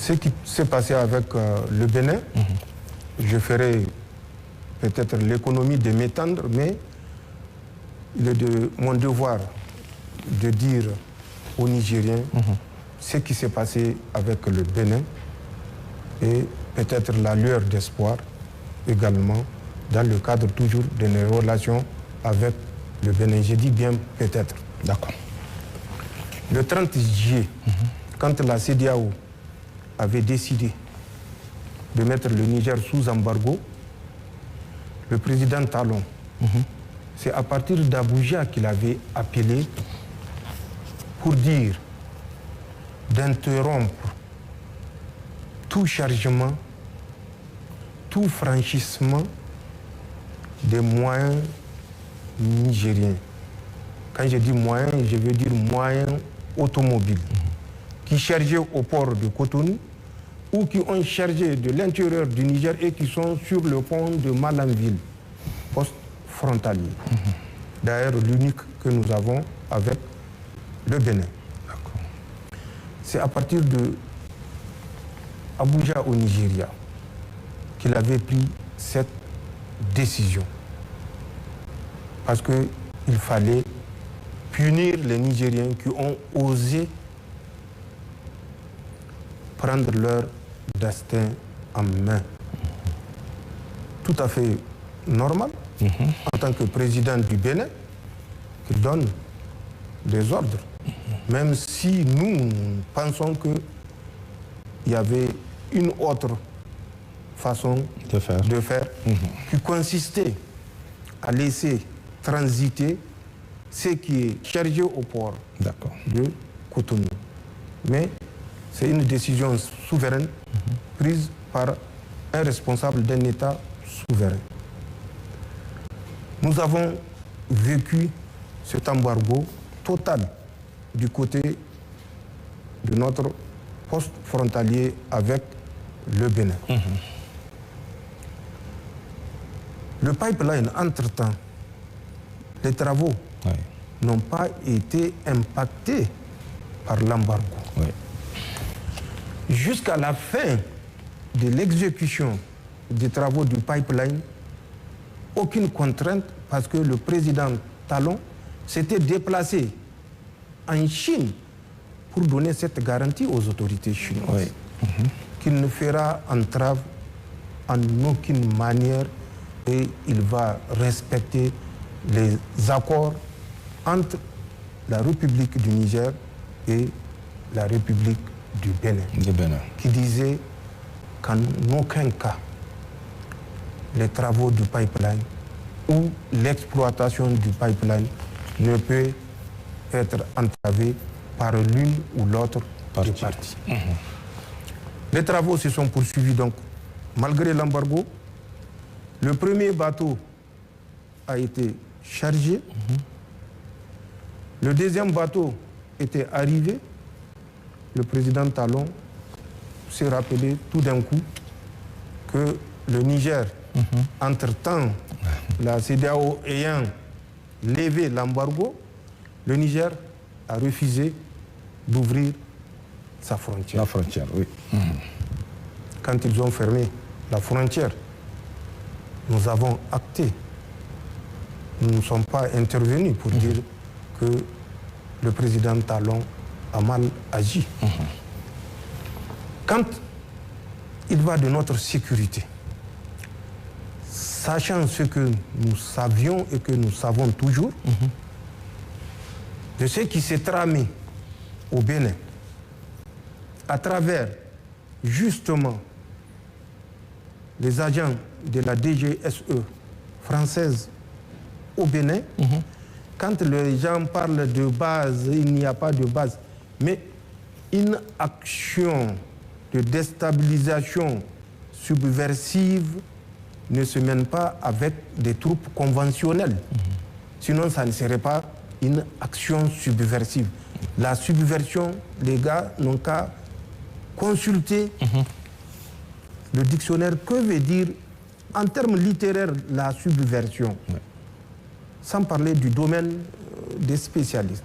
Ce qui s'est passé avec le Bénin, je ferai peut-être l'économie de m'étendre, mais il est de mon devoir de dire aux Nigériens ce qui s'est passé avec le Bénin et peut-être la lueur d'espoir également dans le cadre toujours de nos relations avec le Bénin. Je dis bien peut-être. D'accord. Le 30 juillet, quand la CEDEAO avait décidé de mettre le Niger sous embargo, le président Talon, c'est à partir d'Abuja qu'il avait appelé pour dire d'interrompre tout chargement, tout franchissement des moyens nigériens. Quand je dis moyens, je veux dire moyens automobiles qui chargeaient au port de Cotonou ou qui ont chargé de l'intérieur du Niger et qui sont sur le pont de Malanville, poste frontalier. D'ailleurs, l'unique que nous avons avec le Bénin. C'est à partir de Abuja au Nigeria qu'il avait pris cette décision. Parce qu'il fallait punir les Nigériens qui ont osé prendre leur destin en main. Tout à fait normal, en tant que président du Bénin, qu'il donne des ordres. Même si nous pensons qu'il y avait une autre façon de faire qui consistait à laisser transiter ce qui est chargé au port de Cotonou. Mais c'est une décision souveraine prise par un responsable d'un État souverain. Nous avons vécu cet embargo total du côté de notre poste frontalier avec le Bénin. Le pipeline, entre-temps, les travaux n'ont pas été impactés par l'embargo. Jusqu'à la fin de l'exécution des travaux du pipeline, aucune contrainte parce que le président Talon s'était déplacé en Chine pour donner cette garantie aux autorités chinoises qu'il ne fera entrave en aucune manière et il va respecter les accords entre la République du Niger et la République du Bénin, qui disait qu'en aucun cas les travaux du pipeline ou l'exploitation du pipeline ne peut être entravée par l'une ou l'autre des parties. Les travaux se sont poursuivis donc malgré l'embargo. Le premier bateau a été chargé. Le deuxième bateau était arrivé. Le président Talon s'est rappelé tout d'un coup que le Niger, entre-temps, la CEDEAO ayant levé l'embargo, le Niger a refusé d'ouvrir sa frontière. La frontière, oui. Quand ils ont fermé la frontière, nous avons acté. Nous ne sommes pas intervenus pour dire que le président Talon a mal agi. Quand il va de notre sécurité, sachant ce que nous savions et que nous savons toujours, de ce qui s'est tramé au Bénin, à travers justement les agents de la DGSE française au Bénin, quand les gens parlent de base, il n'y a pas de base. Mais une action de déstabilisation subversive ne se mène pas avec des troupes conventionnelles. Sinon, ça ne serait pas une action subversive. La subversion, les gars n'ont qu'à consulter le dictionnaire. Que veut dire, en termes littéraires, la subversion? Sans parler du domaine des spécialistes.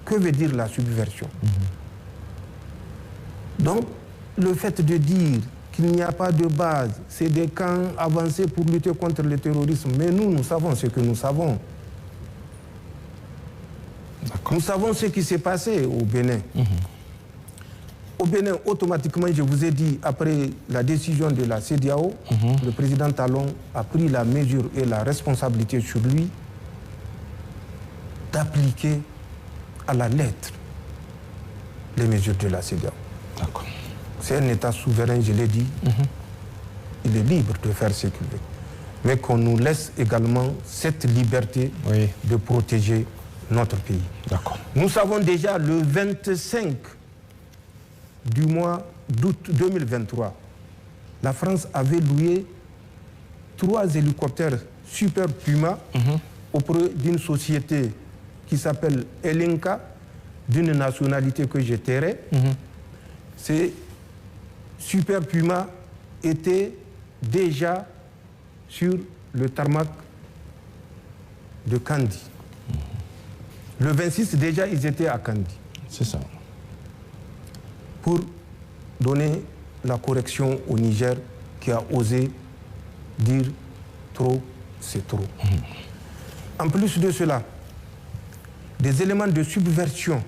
Que veut dire la subversion? Donc, le fait de dire qu'il n'y a pas de base, c'est des camps avancés pour lutter contre le terrorisme. Mais nous savons ce que nous savons. Nous savons ce qui s'est passé au Bénin. Au Bénin, automatiquement, je vous ai dit, après la décision de la CEDEAO, le président Talon a pris la mesure et la responsabilité sur lui d'appliquer à la lettre les mesures de la CEDEAO. C'est un État souverain, je l'ai dit. Il est libre de faire ce qu'il veut. Mais qu'on nous laisse également cette liberté de protéger notre pays. Nous savons déjà le 25 du mois d'août 2023, la France avait loué 3 hélicoptères Super Puma auprès d'une société qui s'appelle Elenka, d'une nationalité que je tairai. Ces Super Puma étaient déjà sur le tarmac de Kandi. Le 26, déjà, ils étaient à Kandi. C'est ça. Pour donner la correction au Niger qui a osé dire trop, c'est trop. En plus de cela, des éléments de subversion,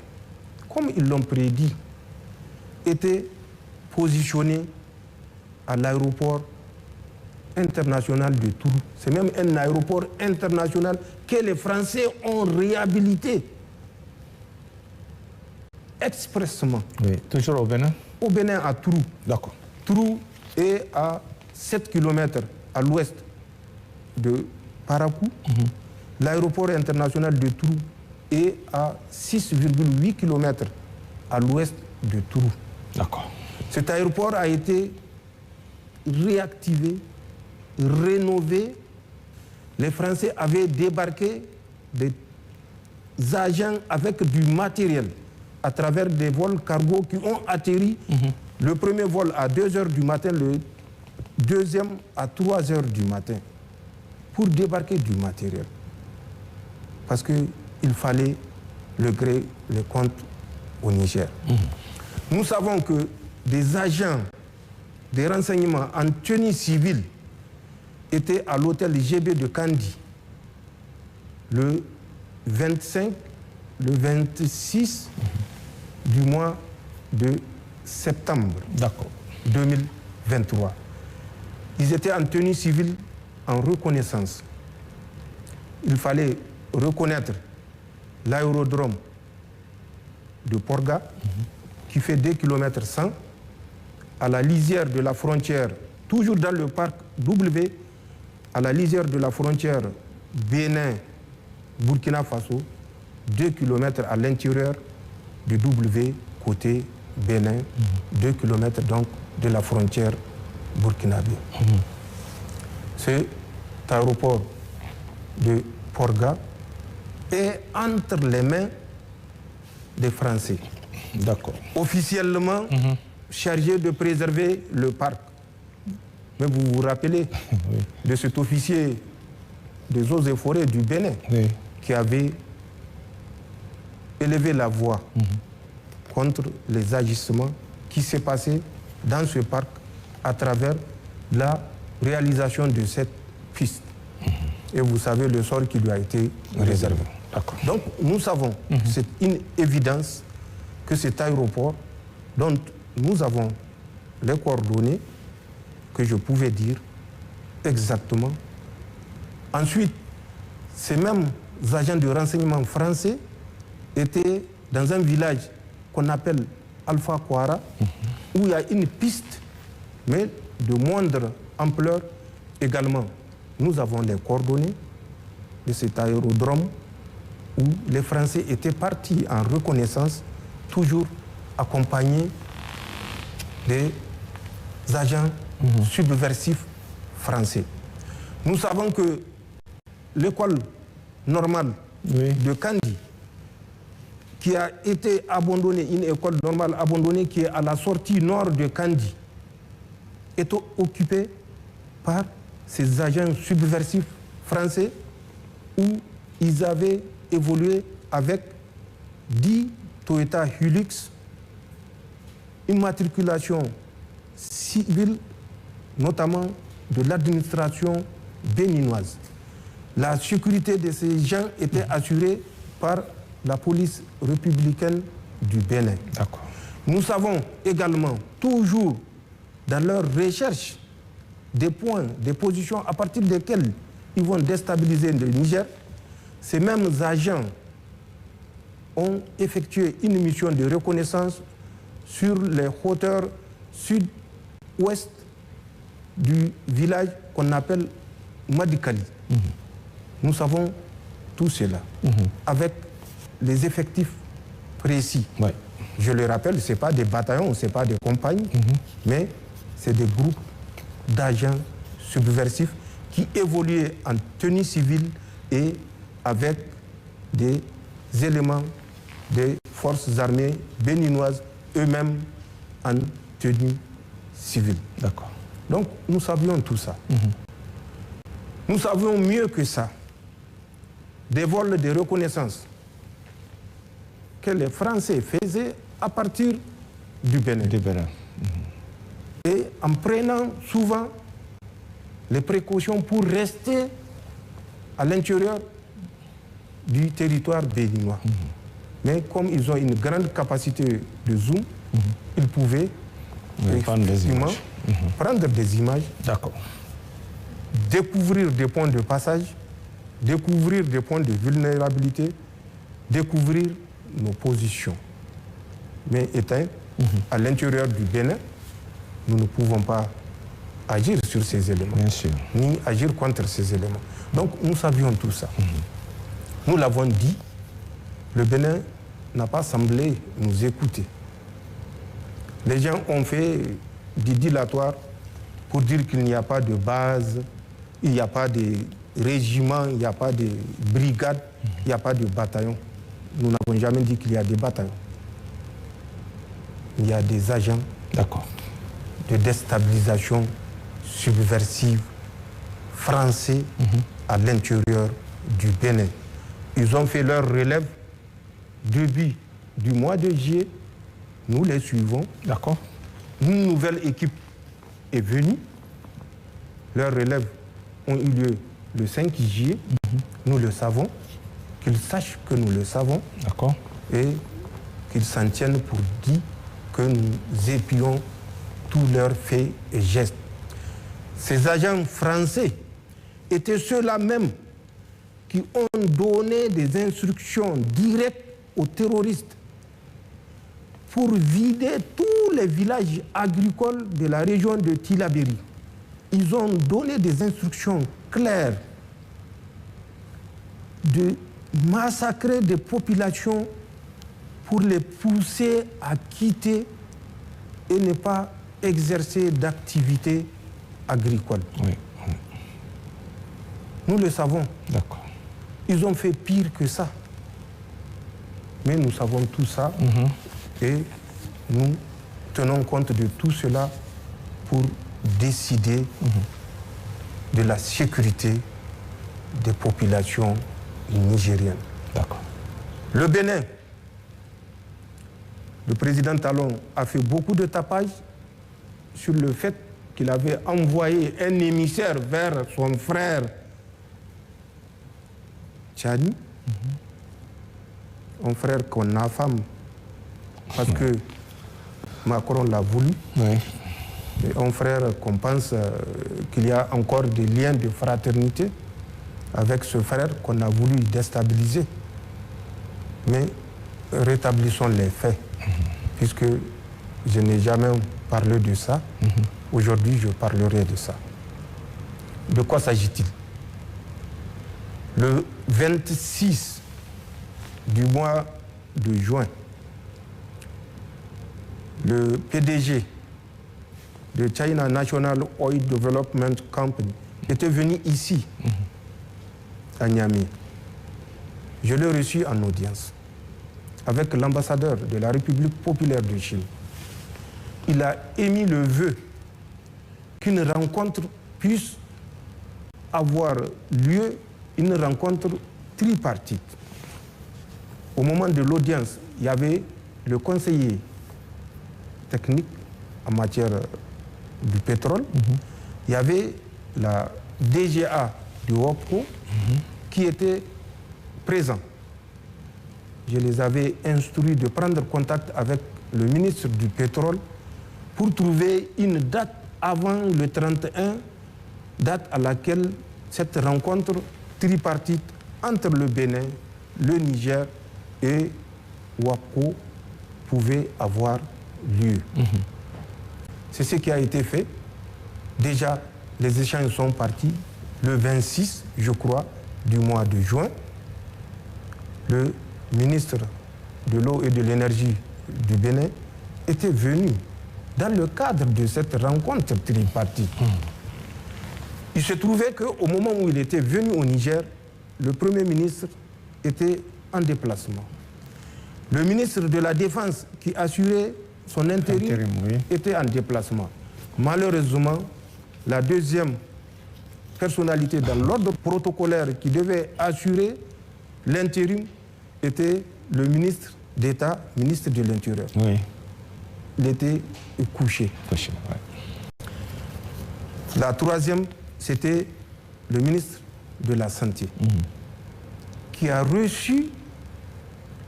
comme ils l'ont prédit, étaient positionnés à l'aéroport international de Toulon. C'est même un aéroport international que les Français ont réhabilité expressément. Oui, toujours au Bénin? Au Bénin, à Trou. D'accord. Trou est à 7 km à l'ouest de Parakou. L'aéroport international de Trou est à 6,8 km à l'ouest de Trou. D'accord. Cet aéroport a été réactivé, rénové. Les Français avaient débarqué des agents avec du matériel à travers des vols cargo qui ont atterri. Le premier vol à 2 h du matin, le deuxième à 3 h du matin, pour débarquer du matériel. Parce qu'il fallait le gré, les comptes au Niger. Nous savons que des agents des renseignements en tenue civile étaient à l'hôtel GB de Kandi le 25, le 26 du mois de septembre 2023. Ils étaient en tenue civile en reconnaissance. Il fallait reconnaître l'aérodrome de Porga, qui fait 2 km 100, à la lisière de la frontière, toujours dans le parc W, à la lisière de la frontière Bénin-Burkina Faso, 2 km à l'intérieur du W côté Bénin, 2 km donc de la frontière burkinabé. Cet aéroport de Porga est entre les mains des Français. D'accord. Officiellement chargé de préserver le parc. Mais vous vous rappelez de cet officier des eaux et forêts du Bénin qui avait élevé la voix contre les agissements qui s'est passé dans ce parc à travers la réalisation de cette piste. Et vous savez le sort qui lui a été réservé. Donc nous savons, c'est une évidence que cet aéroport dont nous avons les coordonnées que je pouvais dire exactement. Ensuite, ces mêmes agents de renseignement français étaient dans un village qu'on appelle Alpha Kouara, où il y a une piste, mais de moindre ampleur également. Nous avons les coordonnées de cet aérodrome où les Français étaient partis en reconnaissance, toujours accompagnés des agents subversifs français. Nous savons que l'école normale de Kandi, qui a été abandonnée, une école normale abandonnée qui est à la sortie nord de Kandi, est occupée par ces agents subversifs français où ils avaient évolué avec 10 Toyota Hilux, immatriculation civils, notamment de l'administration béninoise. La sécurité de ces gens était assurée par la police républicaine du Bénin. Nous savons également, toujours dans leur recherche des points, des positions à partir desquelles ils vont déstabiliser le Niger, ces mêmes agents ont effectué une mission de reconnaissance sur les hauteurs sud-ouest du village qu'on appelle Madikali. Nous savons tout cela, avec les effectifs précis. Ouais. Je le rappelle, ce n'est pas des bataillons, ce n'est pas des compagnies, mais c'est des groupes d'agents subversifs qui évoluaient en tenue civile et avec des éléments des forces armées béninoises, eux-mêmes en tenue civile. D'accord. Donc nous savions tout ça. Nous savions mieux que ça. Des vols de reconnaissance que les Français faisaient à partir du Bénin. Et en prenant souvent les précautions pour rester à l'intérieur du territoire béninois. Mais comme ils ont une grande capacité de zoom, ils pouvaient prendre des images, découvrir des points de passage, découvrir des points de vulnérabilité, découvrir nos positions. Mais étant à l'intérieur du Bénin, nous ne pouvons pas agir sur ces éléments, ni agir contre ces éléments. Donc nous savions tout ça. Nous l'avons dit, le Bénin n'a pas semblé nous écouter. Les gens ont fait des dilatoires pour dire qu'il n'y a pas de base, il n'y a pas de régiment, il n'y a pas de brigade, il n'y a pas de bataillon. Nous n'avons jamais dit qu'il y a des bataillons. Il y a des agents de déstabilisation subversive français à l'intérieur du Bénin. Ils ont fait leur relève début du mois de juillet. Nous les suivons. Une nouvelle équipe est venue. Leurs relèves ont eu lieu le 5 juillet. Nous le savons. Qu'ils sachent que nous le savons. Et qu'ils s'en tiennent pour dire que nous épions tous leurs faits et gestes. Ces agents français étaient ceux-là même qui ont donné des instructions directes aux terroristes pour vider tous les villages agricoles de la région de Tillabéri. Ils ont donné des instructions claires de massacrer des populations pour les pousser à quitter et ne pas exercer d'activité agricole. Nous le savons. Ils ont fait pire que ça. Mais nous savons tout ça et nous tenons compte de tout cela pour décider de la sécurité des populations nigériennes. Le Bénin, le président Talon a fait beaucoup de tapage sur le fait qu'il avait envoyé un émissaire vers son frère Tchani, un frère qu'on affame parce que Macron l'a voulu, et un frère qu'on pense qu'il y a encore des liens de fraternité avec ce frère qu'on a voulu déstabiliser. Mais rétablissons les faits, puisque je n'ai jamais parlé de ça. Aujourd'hui, je parlerai de ça. De quoi s'agit-il? Le 26 du mois de juin, le PDG de China National Oil Development Company était venu ici, à Niamey. Je l'ai reçu en audience avec l'ambassadeur de la République populaire de Chine. Il a émis le vœu qu'une rencontre puisse avoir lieu, une rencontre tripartite. Au moment de l'audience, il y avait le conseiller technique en matière du pétrole, il y avait la DGA du WOPCO qui était présent. Je les avais instruits de prendre contact avec le ministre du pétrole pour trouver une date avant le 31, date à laquelle cette rencontre tripartite entre le Bénin, le Niger et WAPCO pouvait avoir lieu. C'est ce qui a été fait. Déjà, les échanges sont partis le 26, je crois, du mois de juin. Le ministre de l'eau et de l'énergie du Bénin était venu dans le cadre de cette rencontre tripartite. Il se trouvait qu'au moment où il était venu au Niger, le Premier ministre était en déplacement. Le ministre de la Défense qui assurait son intérim était en déplacement. Malheureusement, la deuxième personnalité dans l'ordre protocolaire qui devait assurer l'intérim était le ministre d'État, ministre de l'Intérieur. Il était couché. La troisième, c'était le ministre de la Santé, qui a reçu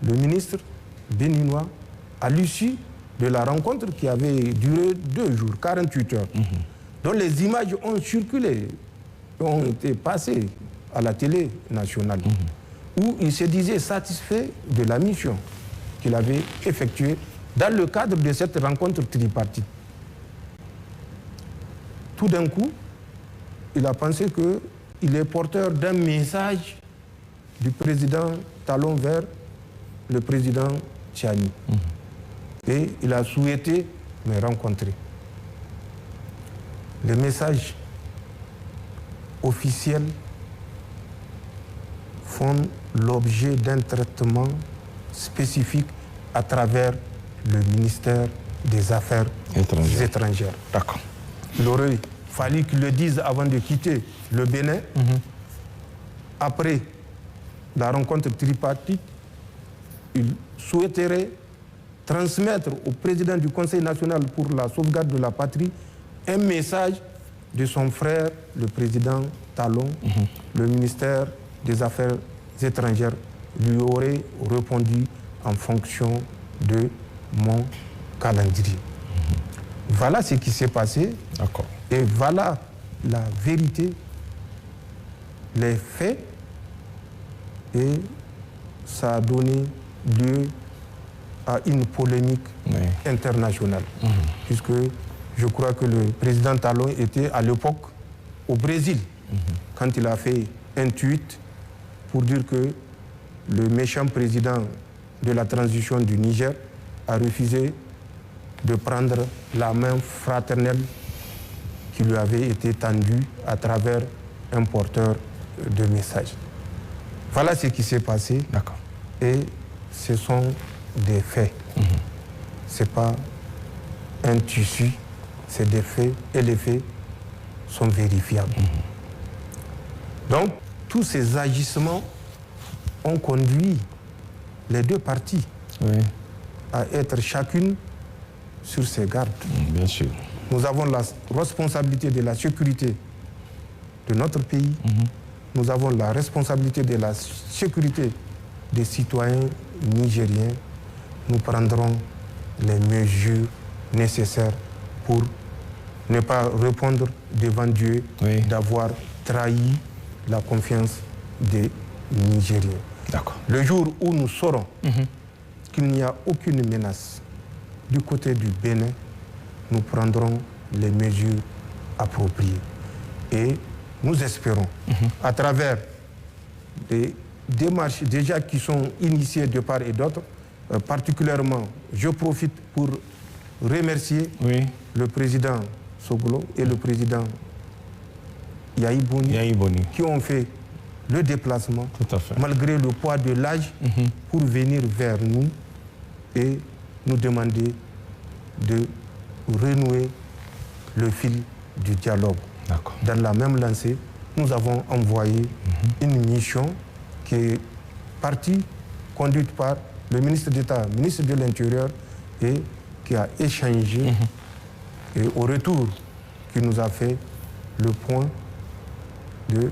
le ministre béninois à l'issue de la rencontre qui avait duré 2 jours, 48 heures, dont les images ont circulé, ont été passées à la télé nationale, où il se disait satisfait de la mission qu'il avait effectuée dans le cadre de cette rencontre tripartite. Tout d'un coup, il a pensé qu'il est porteur d'un message du président Talon vers le président Tchani. Et il a souhaité me rencontrer. Les messages officiels font l'objet d'un traitement spécifique à travers le ministère des Affaires étrangères. D'accord. Il aurait fallu qu'il le dise avant de quitter le Bénin. Après la rencontre tripartite, il souhaiterait transmettre au président du Conseil national pour la sauvegarde de la patrie un message de son frère, le président Talon. Le ministère des Affaires étrangères lui aurait répondu en fonction de mon calendrier. Voilà ce qui s'est passé. D'accord. Et voilà la vérité, les faits, et ça a donné lieu à une polémique internationale. Puisque je crois que le président Talon était à l'époque au Brésil, quand il a fait un tweet pour dire que le méchant président de la transition du Niger a refusé de prendre la main fraternelle qui lui avait été tendue à travers un porteur de message. Voilà ce qui s'est passé. D'accord. Et ce sont des faits. Ce n'est pas un tissu, c'est des faits et les faits sont vérifiables. Donc, tous ces agissements ont conduit les deux parties à être chacune sur ses gardes. Bien sûr. Nous avons la responsabilité de la sécurité de notre pays. Nous avons la responsabilité de la sécurité des citoyens nigériens. Nous prendrons les mesures nécessaires pour ne pas répondre devant Dieu d'avoir trahi la confiance des Nigériens. Le jour où nous saurons qu'il n'y a aucune menace du côté du Bénin, nous prendrons les mesures appropriées. Et nous espérons, à travers des démarches déjà qui sont initiées de part et d'autre, particulièrement, je profite pour remercier le président Soglo et le président Yahi Boni qui ont fait le déplacement, malgré le poids de l'âge, pour venir vers nous et nous demander de renouer le fil du dialogue. Dans la même lancée, nous avons envoyé une mission qui est partie, conduite par le ministre d'État, ministre de l'Intérieur, et qui a échangé. Et au retour qui nous a fait le point de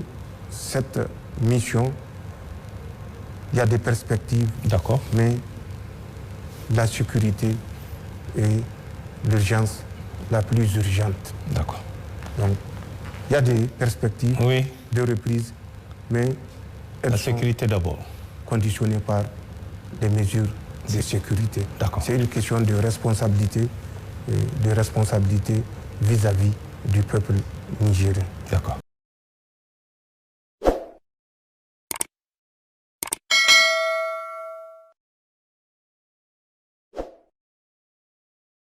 cette mission. Il y a des perspectives, D'accord. mais la sécurité est l'urgence la plus urgente. D'accord. Donc, il y a des perspectives Oui. de reprise, mais elles La sont sécurité d'abord. conditionnées par les mesures de sécurité. D'accord. C'est une question de responsabilité vis-à-vis du peuple nigérien. D'accord.